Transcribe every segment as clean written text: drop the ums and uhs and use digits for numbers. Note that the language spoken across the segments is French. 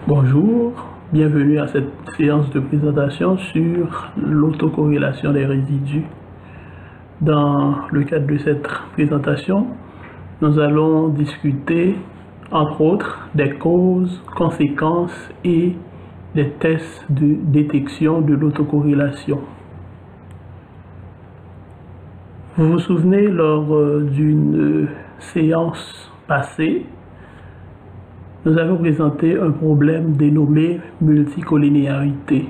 Bonjour, bienvenue à cette séance de présentation sur l'autocorrélation des résidus. Dans le cadre de cette présentation, nous allons discuter, entre autres, des causes, conséquences et des tests de détection de l'autocorrélation. Vous vous souvenez, lors d'une séance passée, nous avons présenté un problème dénommé multicollinéarité.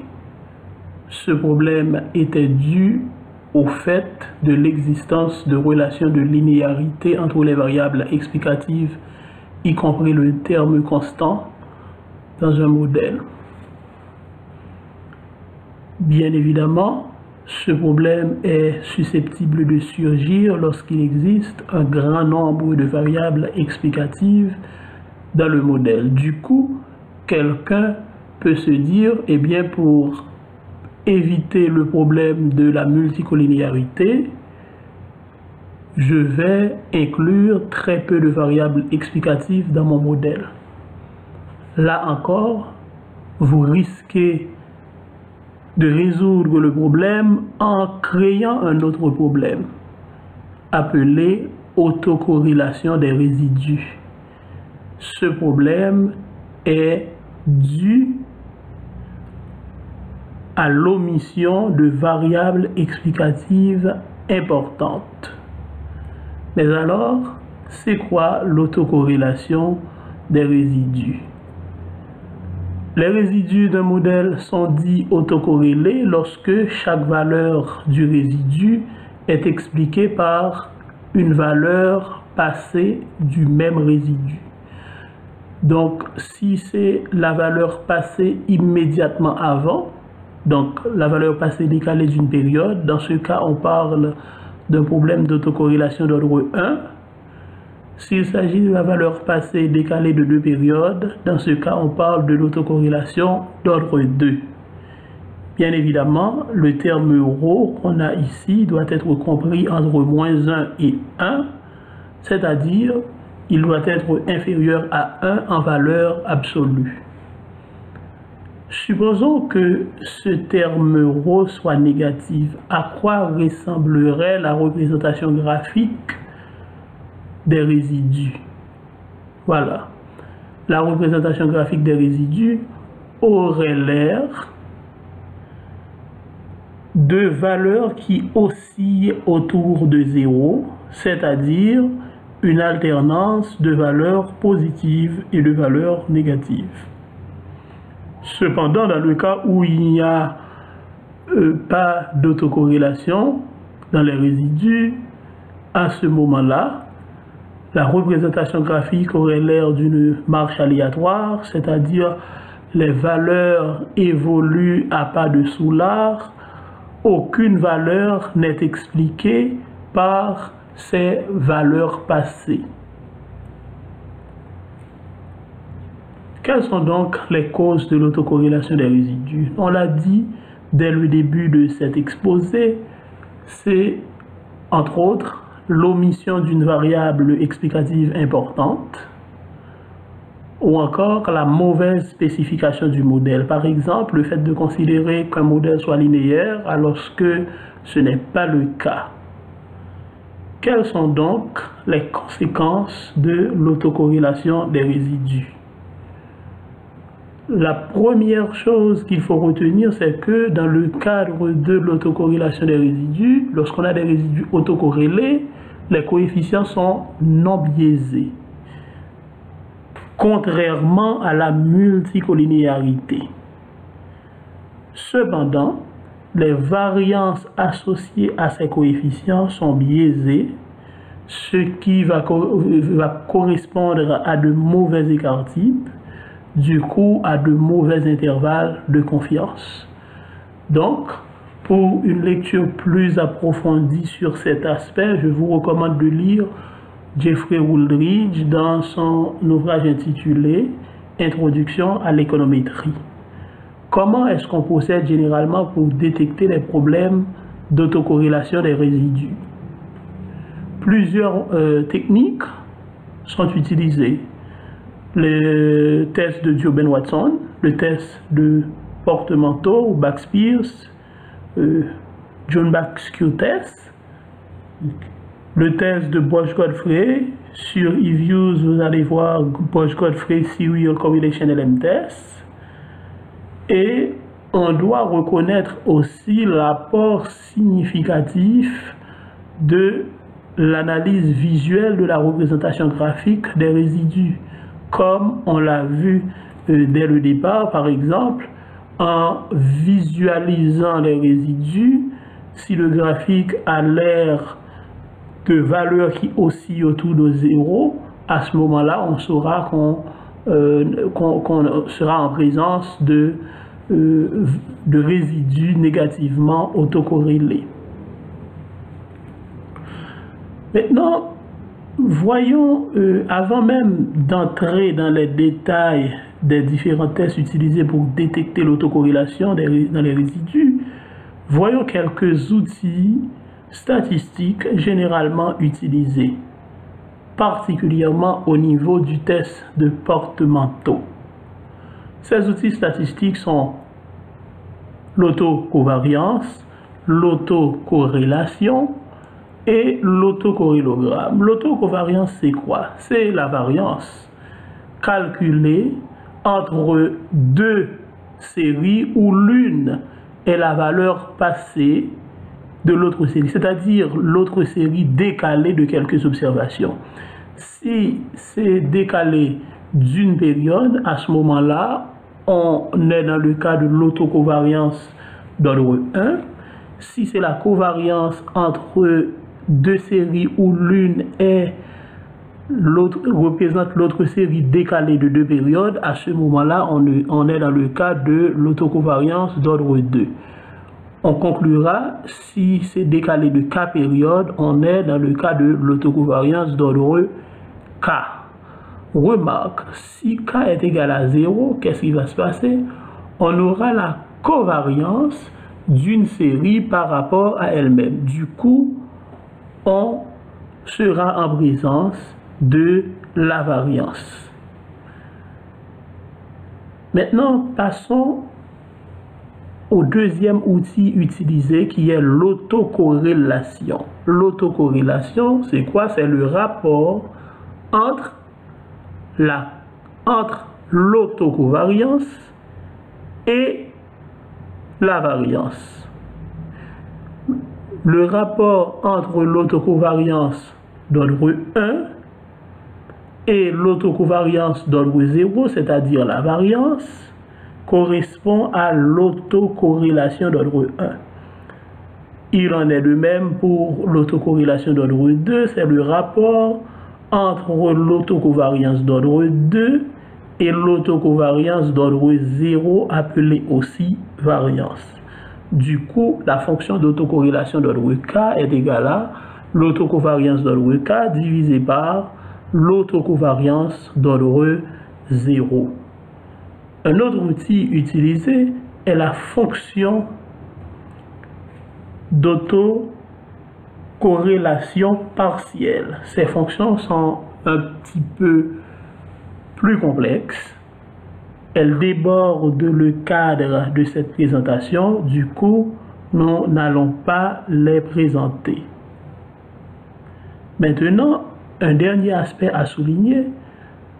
Ce problème était dû au fait de l'existence de relations de linéarité entre les variables explicatives, y compris le terme constant, dans un modèle. Bien évidemment, ce problème est susceptible de surgir lorsqu'il existe un grand nombre de variables explicatives dans le modèle. Du coup, quelqu'un peut se dire, eh bien, pour éviter le problème de la multicollinéarité, je vais inclure très peu de variables explicatives dans mon modèle. Là encore, vous risquez de résoudre le problème en créant un autre problème, appelé autocorrélation des résidus. Ce problème est dû à l'omission de variables explicatives importantes. Mais alors, c'est quoi l'autocorrélation des résidus? Les résidus d'un modèle sont dits autocorrélés lorsque chaque valeur du résidu est expliquée par une valeur passée du même résidu. Donc, si c'est la valeur passée immédiatement avant, donc la valeur passée décalée d'une période, dans ce cas, on parle d'un problème d'autocorrélation d'ordre 1. S'il s'agit de la valeur passée décalée de 2 périodes, dans ce cas, on parle de l'autocorrélation d'ordre 2. Bien évidemment, le terme ρ qu'on a ici doit être compris entre -1 et 1, c'est-à-dire il doit être inférieur à 1 en valeur absolue. Supposons que ce terme ρ soit négatif. À quoi ressemblerait la représentation graphique des résidus? Voilà. La représentation graphique des résidus aurait l'air de valeurs qui oscillent autour de 0, c'est-à-dire une alternance de valeurs positives et de valeurs négatives. Cependant, dans le cas où il n'y a pas d'autocorrélation dans les résidus, à ce moment-là, la représentation graphique aurait l'air d'une marche aléatoire, c'est-à-dire les valeurs évoluent à pas de soulard, aucune valeur n'est expliquée par ces valeurs passées. Quelles sont donc les causes de l'autocorrélation des résidus? On l'a dit dès le début de cet exposé, c'est entre autres l'omission d'une variable explicative importante ou encore la mauvaise spécification du modèle. Par exemple, le fait de considérer qu'un modèle soit linéaire alors que ce n'est pas le cas. Quelles sont donc les conséquences de l'autocorrélation des résidus? La première chose qu'il faut retenir, c'est que dans le cadre de l'autocorrélation des résidus, lorsqu'on a des résidus autocorrélés, les coefficients sont non biaisés, contrairement à la multicollinéarité. Cependant, les variances associées à ces coefficients sont biaisées, ce qui va correspondre à de mauvais écart-types, du coup à de mauvais intervalles de confiance. Donc, pour une lecture plus approfondie sur cet aspect, je vous recommande de lire Jeffrey Wooldridge dans son ouvrage intitulé « Introduction à l'économétrie ». Comment est-ce qu'on procède généralement pour détecter les problèmes d'autocorrélation des résidus? Plusieurs techniques sont utilisées. Le test de Durbin-Watson, le test de Portemanteau ou Back-Spears, John Back-Spears test, le test de Bosch-Godfrey. Sur eViews, vous allez voir Bosch-Godfrey Serial Correlation LM Test. Et on doit reconnaître aussi l'apport significatif de l'analyse visuelle de la représentation graphique des résidus, comme on l'a vu dès le départ, par exemple, en visualisant les résidus. Si le graphique a l'air de valeurs qui oscillent autour de 0, à ce moment-là, on saura qu'on sera en présence de résidus négativement autocorrélés. Maintenant, voyons, avant même d'entrer dans les détails des différents tests utilisés pour détecter l'autocorrélation dans les résidus, voyons quelques outils statistiques généralement utilisés, particulièrement au niveau du test de Portemanteau. Ces outils statistiques sont l'autocovariance, l'autocorrélation et l'autocorrélogramme. L'autocovariance, c'est quoi? C'est la variance calculée entre deux séries où l'une est la valeur passée de l'autre série, c'est-à-dire l'autre série décalée de quelques observations. Si c'est décalé d'une période, à ce moment-là, on est dans le cas de l'autocovariance d'ordre 1. Si c'est la covariance entre deux séries où l'une représente l'autre série décalée de deux périodes, à ce moment-là, on est dans le cas de l'autocovariance d'ordre 2. On conclura, si c'est décalé de K périodes, on est dans le cas de l'autocovariance d'ordre K. Remarque, si K est égal à 0, qu'est-ce qui va se passer? On aura la covariance d'une série par rapport à elle-même. Du coup, on sera en présence de la variance. Maintenant, passons au deuxième outil utilisé qui est l'autocorrélation. L'autocorrélation, c'est quoi? C'est le rapport entre l'autocovariance et la variance. Le rapport entre l'autocovariance d'ordre 1 et l'autocovariance d'ordre 0, c'est-à-dire la variance, correspond à l'autocorrélation d'ordre 1. Il en est de même pour l'autocorrélation d'ordre 2, c'est le rapport entre l'autocovariance d'ordre 2 et l'autocovariance d'ordre 0, appelée aussi variance. Du coup, la fonction d'autocorrélation d'ordre K est égale à l'autocovariance d'ordre K divisé par l'autocovariance d'ordre 0. Un autre outil utilisé est la fonction d'autocorrélation partielle. Ces fonctions sont un petit peu plus complexes. Elles débordent le cadre de cette présentation. Du coup, nous n'allons pas les présenter. Maintenant, un dernier aspect à souligner.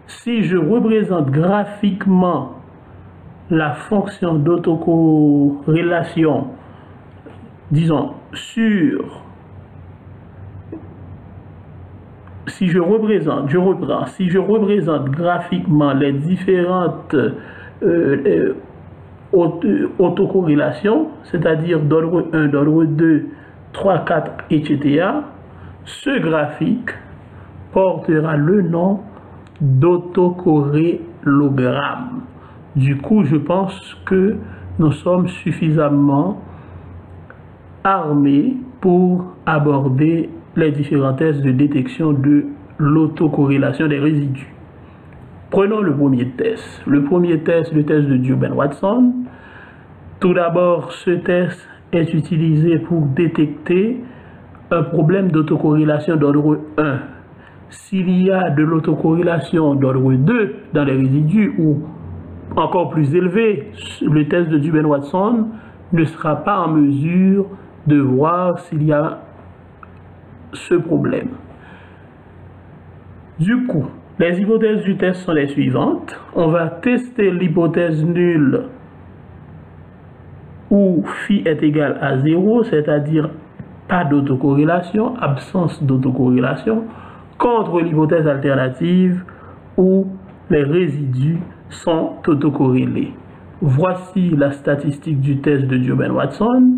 Si je représente graphiquement la fonction d'autocorrélation, disons, si je représente graphiquement les différentes autocorrélations, c'est-à-dire d'ordre 1, d'ordre 2, 3, 4, etc., ce graphique portera le nom d'autocorrélogramme. Du coup, je pense que nous sommes suffisamment armés pour aborder les différents tests de détection de l'autocorrélation des résidus. Prenons le premier test. Le premier test, le test de Durbin-Watson. Tout d'abord, ce test est utilisé pour détecter un problème d'autocorrélation d'ordre 1. S'il y a de l'autocorrélation d'ordre 2 dans les résidus ou encore plus élevé, le test de Duben-Watson ne sera pas en mesure de voir s'il y a ce problème. Du coup, les hypothèses du test sont les suivantes. On va tester l'hypothèse nulle où phi est égal à 0, c'est-à-dire pas d'autocorrélation, absence d'autocorrélation, contre l'hypothèse alternative où les résidus sont autocorrélés. Voici la statistique du test de Duben-Watson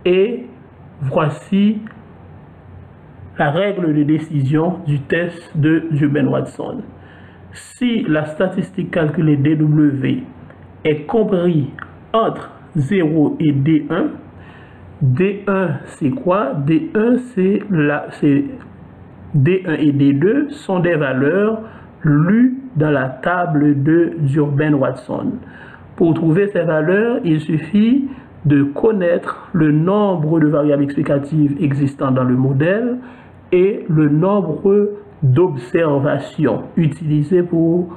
et voici la règle de décision du test de Duben-Watson. Si la statistique calculée dW est comprise entre 0 et D1, D1 c'est quoi? D1 c'est D1 et D2 sont des valeurs lues dans la table de Duben-Watson. Pour trouver ces valeurs, il suffit de connaître le nombre de variables explicatives existant dans le modèle et le nombre d'observations utilisées pour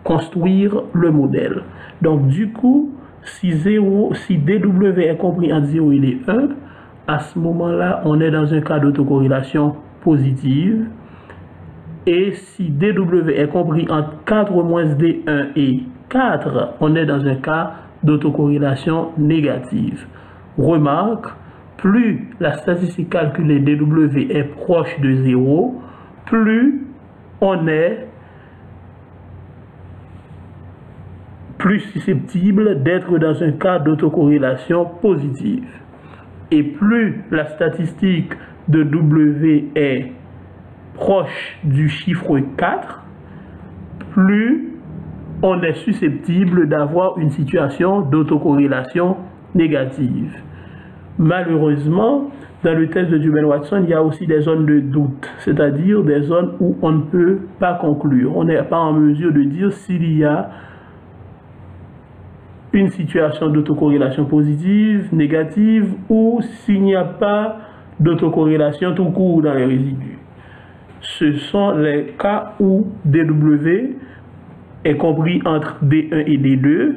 construire le modèle. Donc du coup, si DW est compris entre 0 et 1, à ce moment-là, on est dans un cas d'autocorrélation positive. Et si DW est compris entre 4 moins D1 et 4, on est dans un cas d'autocorrélation négative. Remarque, plus la statistique calculée DW est proche de 0, plus on est plus susceptible d'être dans un cas d'autocorrélation positive. Et plus la statistique de W est proche du chiffre 4, plus on est susceptible d'avoir une situation d'autocorrélation négative. Malheureusement, dans le test de Duben-Watson, il y a aussi des zones de doute, c'est-à-dire des zones où on ne peut pas conclure. On n'est pas en mesure de dire s'il y a une situation d'autocorrélation positive, négative, ou s'il n'y a pas d'autocorrélation tout court dans les résidus. Ce sont les cas où DW est compris entre D1 et D2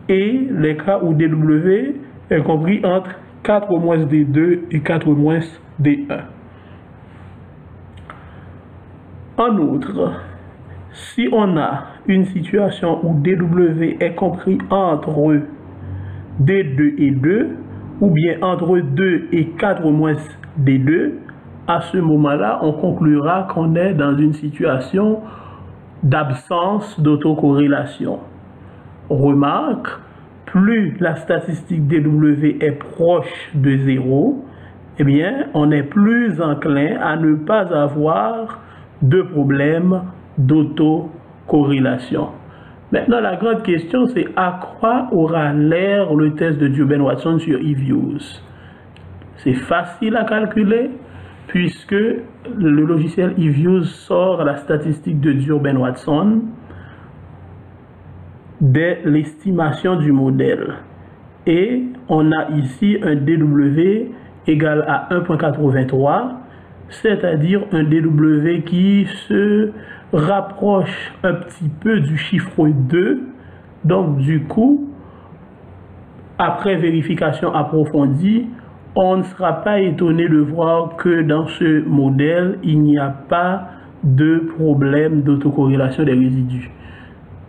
et les cas où DW est compris entre 4 moins D2 et 4 moins D1. En outre, si on a une situation où DW est compris entre D2 et 2, ou bien entre 2 et 4 moins D2, à ce moment-là, on conclura qu'on est dans une situation d'absence d'autocorrélation. Remarque, plus la statistique DW est proche de 0, eh bien, on est plus enclin à ne pas avoir de problème d'autocorrélation. Maintenant, la grande question, c'est à quoi aura l'air le test de Duben-Watson sur eViews? C'est facile à calculer puisque le logiciel eViews sort la statistique de Duben-Watson dès l'estimation du modèle. Et on a ici un DW égal à 1.83, c'est-à-dire un DW qui se rapproche un petit peu du chiffre 2. Donc du coup, après vérification approfondie, on ne sera pas étonné de voir que dans ce modèle, il n'y a pas de problème d'autocorrélation des résidus.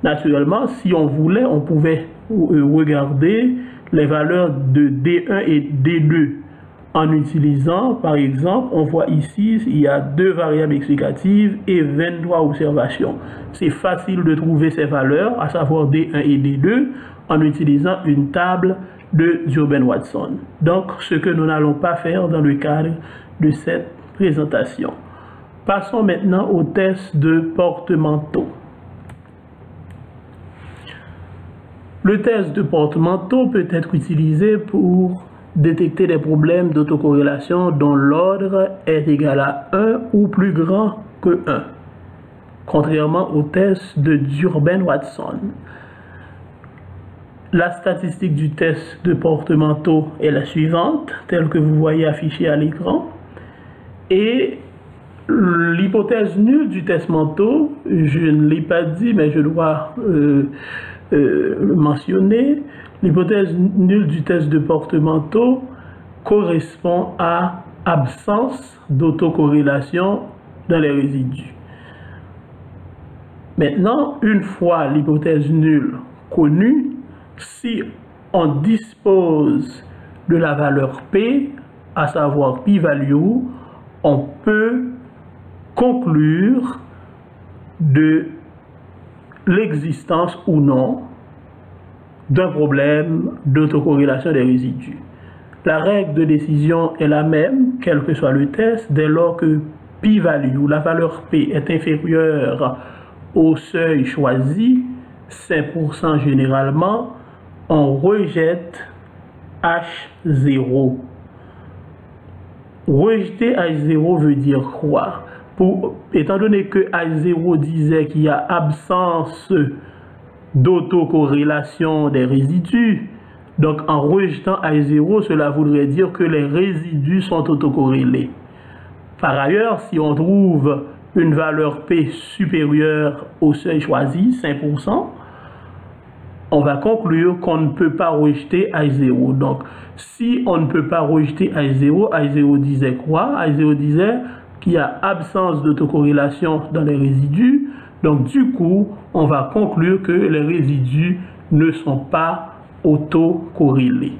Naturellement, si on voulait, on pouvait regarder les valeurs de D1 et D2 en utilisant, par exemple, on voit ici, il y a 2 variables explicatives et 23 observations. C'est facile de trouver ces valeurs, à savoir D1 et D2, en utilisant une table de Duben-Watson. Donc, ce que nous n'allons pas faire dans le cadre de cette présentation. Passons maintenant aux tests de porte-manteau. Le test de porte-manteau peut être utilisé pour détecter des problèmes d'autocorrélation dont l'ordre est égal à 1 ou plus grand que 1, contrairement au test de Duben-Watson. La statistique du test de porte-manteau est la suivante, telle que vous voyez affichée à l'écran. Et l'hypothèse nulle du test manteau, je ne l'ai pas dit, mais je dois mentionné, l'hypothèse nulle du test de Porte-Manteau correspond à absence d'autocorrélation dans les résidus. Maintenant, une fois l'hypothèse nulle connue, si on dispose de la valeur P, à savoir p-value, on peut conclure de l'existence ou non d'un problème d'autocorrélation des résidus. La règle de décision est la même, quel que soit le test, dès lors que p-value, la valeur P, est inférieure au seuil choisi, 5% généralement, on rejette H0. Rejeter H0 veut dire quoi? Étant donné que H0 disait qu'il y a absence d'autocorrélation des résidus, donc en rejetant H0, cela voudrait dire que les résidus sont autocorrélés. Par ailleurs, si on trouve une valeur P supérieure au seuil choisi, 5%, on va conclure qu'on ne peut pas rejeter H0. Donc, si on ne peut pas rejeter H0, H0 disait quoi? H0 disait qu'il y a absence d'autocorrélation dans les résidus. Donc, du coup, on va conclure que les résidus ne sont pas autocorrélés.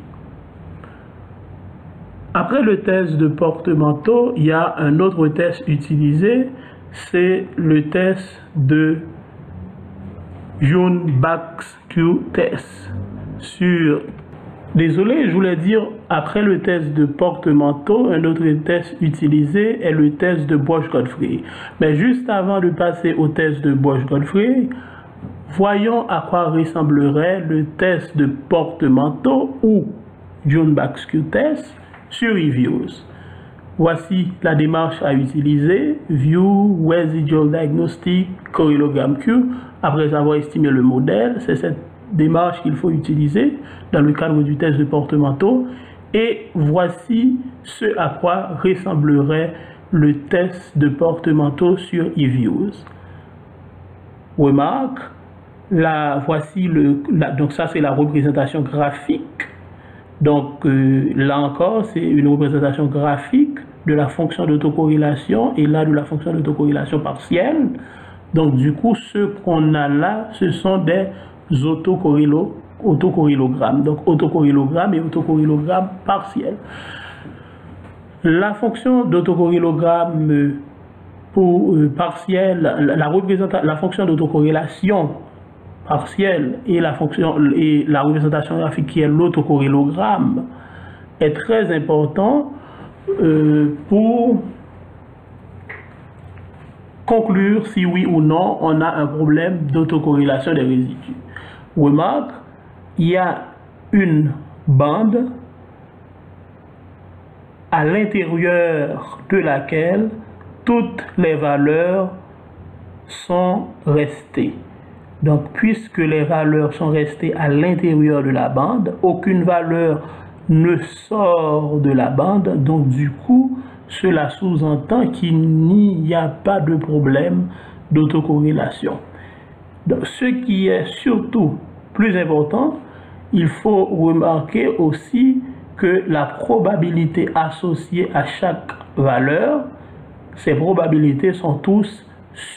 Après le test de Porte-Manteau, il y a un autre test utilisé, c'est le test de Jones-Bach-Q test. Désolé, je voulais dire, après le test de Porte-Manteau, un autre test utilisé est le test de Bosch-Godfrey. Mais juste avant de passer au test de Bosch-Godfrey, voyons à quoi ressemblerait le test de Porte-Manteau ou Jones-Bach-Q test sur eViews. Voici la démarche à utiliser: View Residual Diagnostic Correlogram Q. Après avoir estimé le modèle, c'est cette démarche qu'il faut utiliser dans le cadre du test de Porte-Manteau. Et voici ce à quoi ressemblerait le test de Porte-Manteau sur eViews. Remarque, voici donc ça c'est la représentation graphique. Donc là encore, c'est une représentation graphique de la fonction d'autocorrélation et là de la fonction d'autocorrélation partielle. Donc du coup, ce qu'on a là, ce sont des autocorrélogrammes. Donc autocorrélogramme et autocorrélogramme partiel. La fonction d'autocorrélogramme partielle, la fonction d'autocorrélation partielle et la représentation graphique qui est l'autocorrélogramme est très important pour conclure si oui ou non on a un problème d'autocorrélation des résidus. Remarque, il y a une bande à l'intérieur de laquelle toutes les valeurs sont restées. Donc, puisque les valeurs sont restées à l'intérieur de la bande, aucune valeur ne sort de la bande. Donc, du coup, cela sous-entend qu'il n'y a pas de problème d'autocorrélation. Donc, ce qui est surtout plus important, il faut remarquer aussi que la probabilité associée à chaque valeur, ces probabilités sont tous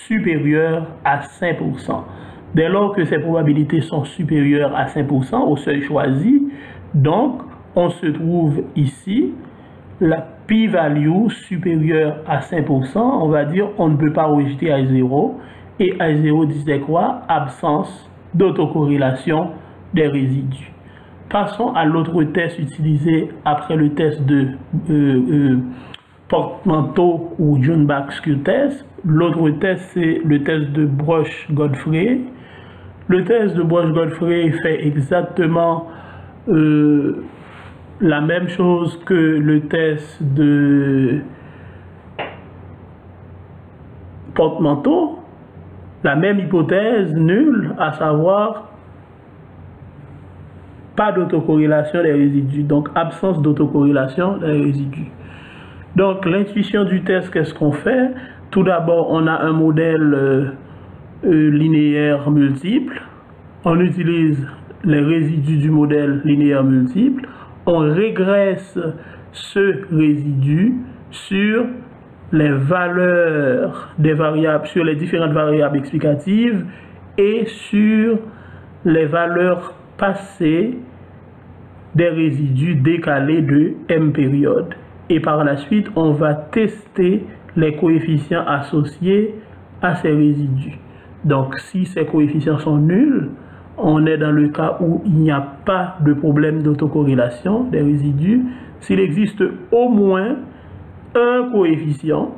supérieures à 5%. Dès lors que ces probabilités sont supérieures à 5% au seuil choisi, donc on se trouve ici, la p-value supérieure à 5%, on va dire on ne peut pas rejeter H0, et H0 disait quoi? Absence d'autocorrélation des résidus. Passons à l'autre test utilisé après le test de Porte-Manteau ou Jones-Bach-Q test. L'autre test, c'est le test de Bosch-Godfrey. Le test de Bosch-Godfrey fait exactement la même chose que le test de Porte-Manteau, la même hypothèse nulle, à savoir pas d'autocorrélation des résidus, donc absence d'autocorrélation des résidus. Donc l'intuition du test, qu'est-ce qu'on fait? Tout d'abord, on a un modèle linéaire multiple on utilise les résidus du modèle linéaire multiple, on régresse ce résidu sur les valeurs des variables, sur les différentes variables explicatives et sur les valeurs passées des résidus décalés de m périodes. Et par la suite, on va tester les coefficients associés à ces résidus. Donc, si ces coefficients sont nuls, on est dans le cas où il n'y a pas de problème d'autocorrélation des résidus. S'il existe au moins un coefficient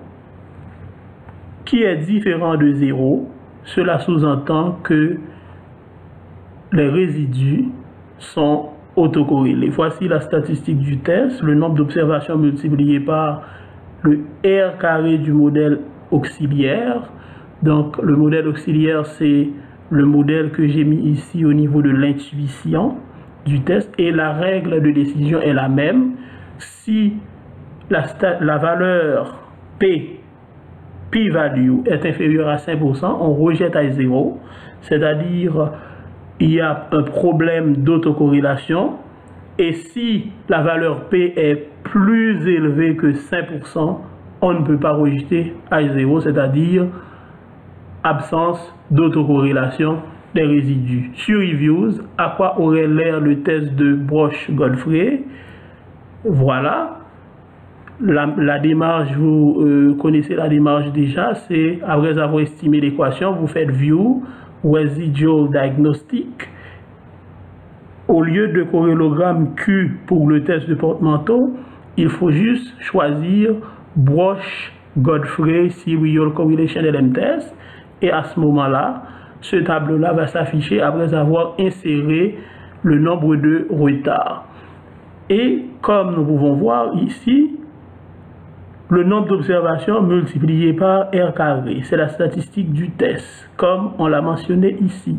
qui est différent de 0, cela sous-entend que les résidus sont autocorrélés. Voici la statistique du test. Le nombre d'observations multiplié par le R carré du modèle auxiliaire. Donc, le modèle auxiliaire, c'est le modèle que j'ai mis ici au niveau de l'intuition du test. Et la règle de décision est la même. Si la valeur p-value est inférieure à 5%, on rejette à 0. C'est-à-dire, il y a un problème d'autocorrélation. Et si la valeur P est plus élevée que 5%, on ne peut pas rejeter H0, c'est-à-dire absence d'autocorrélation des résidus. Sur eViews, à quoi aurait l'air le test de Broch-Godfrey? Voilà. La démarche, vous connaissez la démarche déjà, c'est après avoir estimé l'équation, vous faites View, Residual Diagnostic. Au lieu de corrélogramme Q pour le test de porte-manteau, il faut juste choisir Broch-Godfrey Serial Correlation LM Test. Et à ce moment-là, ce tableau-là va s'afficher après avoir inséré le nombre de retards. Et comme nous pouvons voir ici, le nombre d'observations multiplié par R carré, c'est la statistique du test, comme on l'a mentionné ici.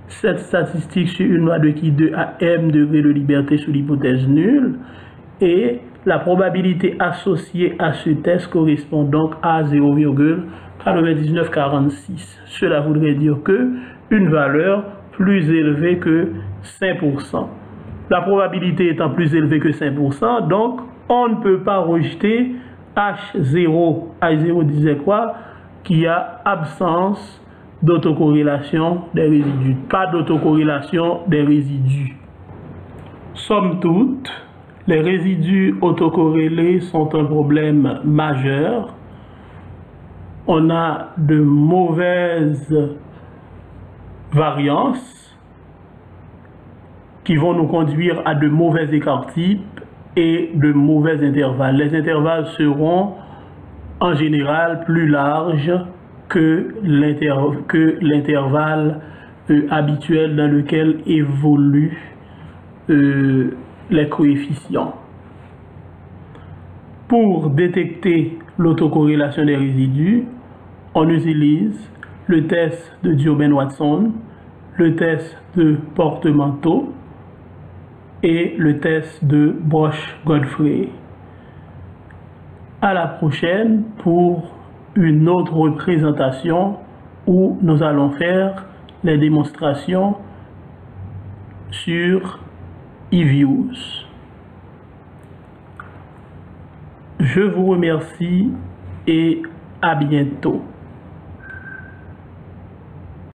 Cette statistique sur une loi de qui 2 à m degrés de liberté sous l'hypothèse nulle, et la probabilité associée à ce test correspond donc à 0,9946. Cela voudrait dire que une valeur plus élevée que 5%. La probabilité étant plus élevée que 5%, donc on ne peut pas rejeter H0. H0 disait quoi? Qu'il y a absence d'autocorrélation des résidus. Pas d'autocorrélation des résidus. Somme toute, les résidus autocorrélés sont un problème majeur. On a de mauvaises variances qui vont nous conduire à de mauvais écart-types et de mauvais intervalles. Les intervalles seront en général plus larges que l'intervalle habituel dans lequel évoluent les coefficients. Pour détecter l'autocorrélation des résidus, on utilise le test de Durbin-Watson, le test de porte-manteau et le test de Broch-Godfrey. À la prochaine pour une autre représentation où nous allons faire les démonstrations sur eViews. Je vous remercie et à bientôt.